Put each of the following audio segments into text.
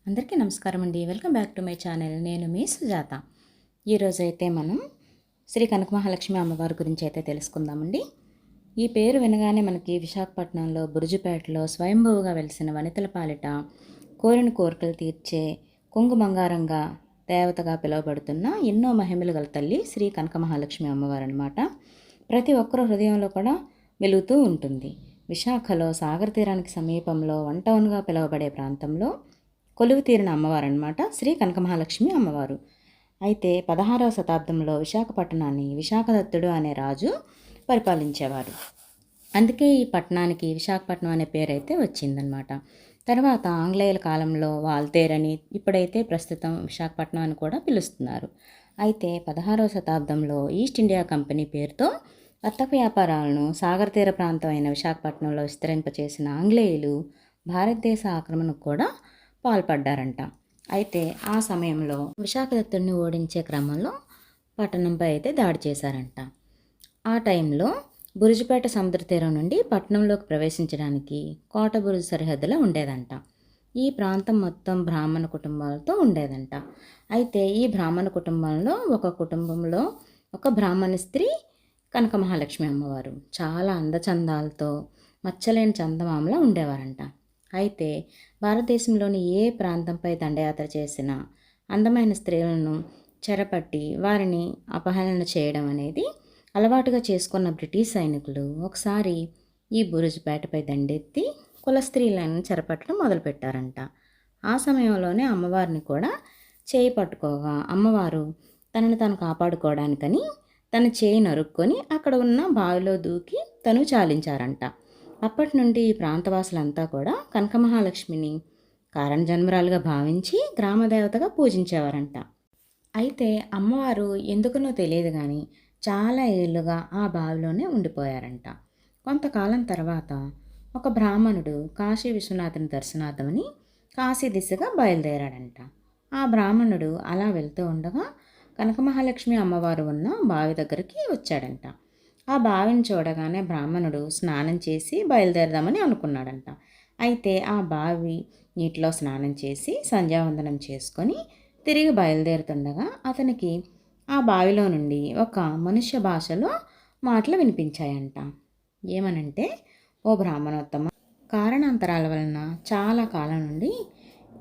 అందరికీ నమస్కారం అండి. Welcome back to my channel. నేను మీ సుజాత. ఈరోజైతే మనం శ్రీ కనకమహాలక్ష్మి అమ్మవారి గురించి అయితే తెలుసుకుందామండి. ఈ పేరు వినగానే మనకి విశాఖపట్నంలో బురుజుపేటలో స్వయంభువుగా వెలిసిన వనితల పాలిట కోరిన కోరికలు తీర్చే కొంగు బంగారంగా దేవతగా పిలువబడుతున్న ఎన్నో మహిమలు గల తల్లి శ్రీ కనకమహాలక్ష్మి అమ్మవారు అనమాట. ప్రతి ఒక్కరు హృదయంలో కూడా వెలుగుతూ ఉంటుంది. విశాఖలో సాగర్ తీరానికి సమీపంలో వన్ టౌన్గా పిలువబడే ప్రాంతంలో కొలువు తీరిన అమ్మవారు అనమాట శ్రీ కనకమహాలక్ష్మి అమ్మవారు. అయితే 16వ శతాబ్దంలో విశాఖపట్నాన్ని విశాఖదత్తుడు అనే రాజు పరిపాలించేవారు. అందుకే ఈ పట్టణానికి విశాఖపట్నం అనే పేరైతే వచ్చిందనమాట. తర్వాత ఆంగ్లేయుల కాలంలో వాల్తేరని, ఇప్పుడైతే ప్రస్తుతం విశాఖపట్నం అని కూడా పిలుస్తున్నారు. అయితే 16వ శతాబ్దంలో ఈస్ట్ ఇండియా కంపెనీ పేరుతో వర్తక వ్యాపారాలను సాగర్ తీర ప్రాంతం అయిన విశాఖపట్నంలో విస్తరింపచేసిన ఆంగ్లేయులు భారతదేశ ఆక్రమణకు కూడా పాల్పడ్డారంట. అయితే ఆ సమయంలో విశాఖదత్తుడిని ఓడించే క్రమంలో పట్టణంపై అయితే దాడి చేశారంట. ఆ టైంలో బురుజుపేట సముద్ర తీరం నుండి పట్టణంలోకి ప్రవేశించడానికి కోట బురుజు సరిహద్దులో ఉండేదంట. ఈ ప్రాంతం మొత్తం బ్రాహ్మణ కుటుంబాలతో ఉండేదంట. అయితే ఈ బ్రాహ్మణ కుటుంబంలో ఒక కుటుంబంలో ఒక బ్రాహ్మణ స్త్రీ కనకమహాలక్ష్మి అమ్మవారు చాలా అందచందాలతో మచ్చలేని చందమామలా ఉండేవారంట. అయితే భారతదేశంలోని ఏ ప్రాంతంపై దండయాత్ర చేసినా అందమైన స్త్రీలను చెరపట్టి వారిని అపహరణ చేయడం అనేది అలవాటుగా చేసుకున్న బ్రిటిష్ సైనికులు ఒకసారి ఈ బురుజుపేటపై దండెత్తి కుల స్త్రీలను చెరపట్టడం మొదలుపెట్టారంట. ఆ సమయంలోనే అమ్మవారిని కూడా చేయి పట్టుకోగా అమ్మవారు తనను తాను కాపాడుకోవడానికని తన చేయి నరుక్కొని అక్కడ ఉన్న బావిలో దూకి తను చాలించారంట. అప్పటి నుండి ఈ ప్రాంతవాసులంతా కూడా కనకమహాలక్ష్మిని కారణజన్మరాలుగా భావించి గ్రామదేవతగా పూజించేవారంట. అయితే అమ్మవారు ఎందుకునో తెలియదు కానీ చాలా ఏళ్ళుగా ఆ బావిలోనే ఉండిపోయారంట. కొంతకాలం తర్వాత ఒక బ్రాహ్మణుడు కాశీ విశ్వనాథుని దర్శనార్థమని కాశీ దిశగా బయలుదేరాడంట. ఆ బ్రాహ్మణుడు అలా వెళ్తూ ఉండగా కనకమహాలక్ష్మి అమ్మవారు ఉన్న బావి దగ్గరికి వచ్చాడంట. ఆ బావిని చూడగానే బ్రాహ్మణుడు స్నానం చేసి బయలుదేరదామని అనుకున్నాడంట. అయితే ఆ బావి నీటిలో స్నానం చేసి సంధ్యావందనం చేసుకొని తిరిగి బయలుదేరుతుండగా అతనికి ఆ బావిలో నుండి ఒక మనుష్య భాషలో మాటలు వినిపించాయంట. ఏమనంటే, ఓ బ్రాహ్మణోత్తమ, కారణాంతరాల వలన చాలా కాలం నుండి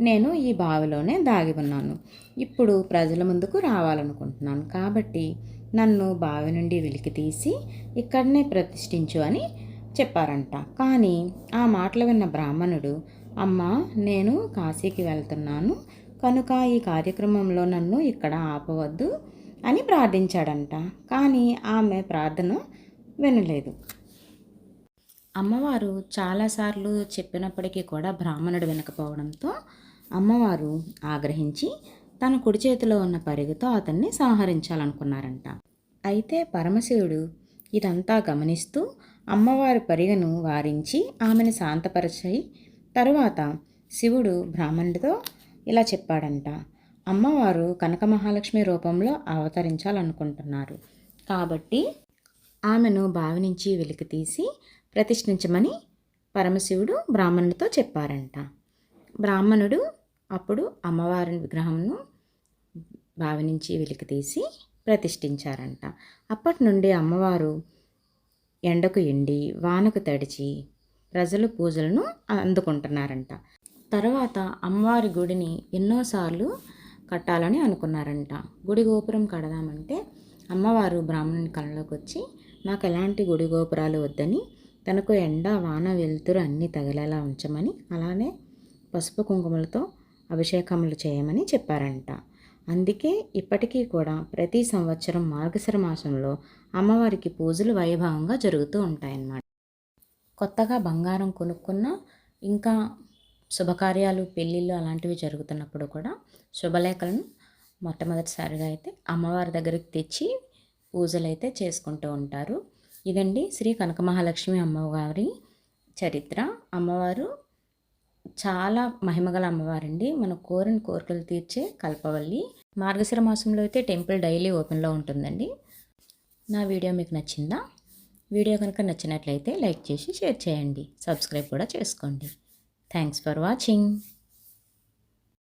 నేను ఈ బావిలోనే దాగి ఉన్నాను. ఇప్పుడు ప్రజల ముందుకు రావాలనుకుంటున్నాను. కాబట్టి నన్ను బావి నుండి వెలికి తీసి ఇక్కడనే ప్రతిష్ఠించు అని చెప్పారంట. కానీ ఆ మాటలు విన్న బ్రాహ్మణుడు, అమ్మా, నేను కాశీకి వెళ్తున్నాను కనుక ఈ కార్యక్రమంలో నన్ను ఇక్కడ ఆపవద్దు అని ప్రార్థించాడంట. కానీ ఆమె ప్రార్థన వినలేదు. అమ్మవారు చాలాసార్లు చెప్పినప్పటికీ కూడా బ్రాహ్మణుడు వినకపోవడంతో అమ్మవారు ఆగ్రహించి తన కుడి చేతిలో ఉన్న పరిగెతో అతన్ని సంహరించాలనుకున్నారంట. అయితే పరమశివుడు ఇదంతా గమనిస్తూ అమ్మవారి పరిగను వారించి ఆమెను శాంతపరిచి తరువాత శివుడు బ్రాహ్మణుడితో ఇలా చెప్పాడంట, అమ్మవారు కనకమహాలక్ష్మి రూపంలో అవతరించాలనుకుంటున్నారు కాబట్టి ఆమెను బావి నుంచి వెలికి తీసి ప్రతిష్ఠించమని పరమశివుడు బ్రాహ్మణుడితో చెప్పారంట. బ్రాహ్మణుడు అప్పుడు అమ్మవారి విగ్రహంను బావి నుంచి వెలికి తీసి ప్రతిష్ఠించారంట. అప్పటి నుండి అమ్మవారు ఎండకు ఎండి వానకు తడిచి ప్రజలు పూజలను అందుకుంటున్నారంట. తర్వాత అమ్మవారి గుడిని ఎన్నోసార్లు కట్టాలని అనుకున్నారంట. గుడి గోపురం కడదామంటే అమ్మవారు బ్రాహ్మణుని కళ్ళలోకి వచ్చి నాకు ఎలాంటి గుడి గోపురాలు వద్దని, తనకు ఎండ వాన వెలుతురు అన్నీ తగిలేలా ఉంచమని, అలానే పసుపు కుంకుమలతో అభిషేకములు చేయమని చెప్పారంట. అందుకే ఇప్పటికీ కూడా ప్రతి సంవత్సరం మార్గశిర మాసంలో అమ్మవారికి పూజలు వైభవంగా జరుగుతూ ఉంటాయన్నమాట. కొత్తగా బంగారం కొనుక్కున్న, ఇంకా శుభకార్యాలు పెళ్ళిళ్ళు అలాంటివి జరుగుతున్నప్పుడు కూడా శుభలేఖలను మొట్టమొదటిసారిగా అయితే అమ్మవారి దగ్గరికి తెచ్చి పూజలు అయితే చేసుకుంటూ ఉంటారు. ఇదండి శ్రీ కనకమహాలక్ష్మి అమ్మవారి చరిత్ర. అమ్మవారు చాలా మహిమగల అమ్మవారండి. మన కోరిన కోరికలు తీర్చే కల్పవల్లి. మార్గశిర మాసంలో అయితే టెంపుల్ డైలీ ఓపెన్లో ఉంటుందండి. నా వీడియో మీకు నచ్చిందా? వీడియో కనుక నచ్చినట్లయితే లైక్ చేసి షేర్ చేయండి. సబ్స్క్రైబ్ కూడా చేసుకోండి. Thanks for watching.